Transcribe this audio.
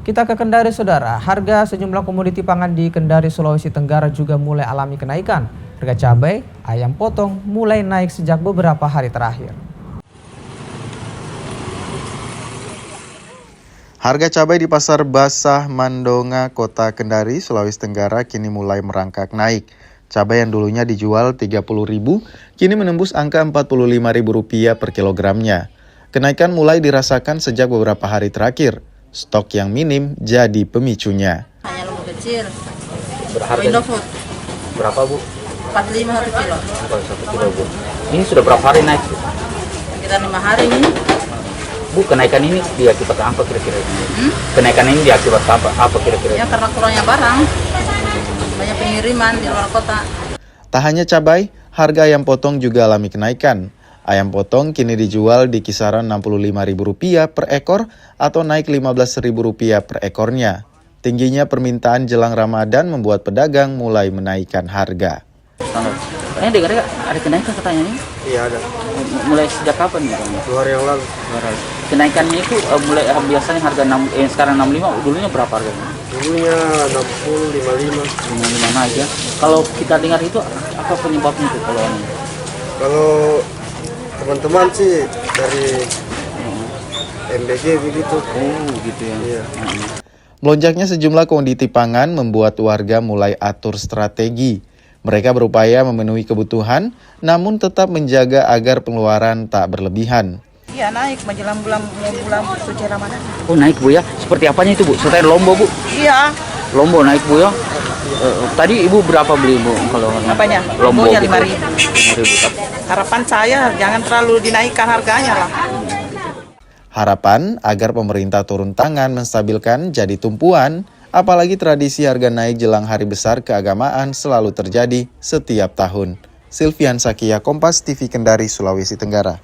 Kita ke Kendari, Saudara. Harga sejumlah komoditi pangan di Kendari, Sulawesi Tenggara juga mulai alami kenaikan. Harga cabai, ayam potong mulai naik sejak beberapa hari terakhir. Harga cabai di Pasar Basah Mandonga, Kota Kendari, Sulawesi Tenggara kini mulai merangkak naik. Cabai yang dulunya dijual Rp30.000 kini menembus angka Rp45.000 per kilogramnya. Kenaikan mulai dirasakan sejak beberapa hari terakhir. Stok yang minim jadi pemicunya. Hanya lombok kecil. Berharga Indofood. berapa, Bu? 45 1 kilo. 1 kilo, Bu. Ini sudah berapa hari naik, Bu? Sekitar 5 hari ini. Bu, kenaikan ini diakibatkan apa kira-kira? Kenaikan ini diakibatkan apa kira-kira? Ya karena kurangnya barang. Banyak pengiriman di luar kota. Tak hanya cabai, harga ayam potong juga alami kenaikan. Ayam potong kini dijual di kisaran Rp65.000 per ekor atau naik Rp15.000 per ekornya. Tingginya permintaan jelang Ramadan membuat pedagang mulai menaikkan harga. Ini dengar ada kenaikan katanya nih? Iya ada. Mulai sejak kapan nih? 2 hari yang lalu. Kenaikannya itu mulai biasanya harga sekarang 65, dulunya berapa harganya? Dulunya 60, 55. 55 aja. Kalau kita dengar itu apa penyebabnya itu kalau ini? Kalau teman-teman sih dari MBG begitu. Oh, gitu ya. Iya. Melonjaknya sejumlah komoditi pangan membuat warga mulai atur strategi. Mereka berupaya memenuhi kebutuhan, namun tetap menjaga agar pengeluaran tak berlebihan. Iya naik menjelang bulan suci Ramadan. Oh, naik, Bu ya. Seperti apanya itu, Bu? Selain lombo, Bu? Iya. Lombo naik, Bu ya. Tadi Ibu berapa beli, Bu? Kalau Apanya? lombo Lombonya gitu? 5.000. Harapan saya jangan terlalu dinaikkan harganya lah. Harapan agar pemerintah turun tangan menstabilkan jadi tumpuan, apalagi tradisi harga naik jelang hari besar keagamaan selalu terjadi setiap tahun. Silvian Sakia, Kompas TV Kendari, Sulawesi Tenggara.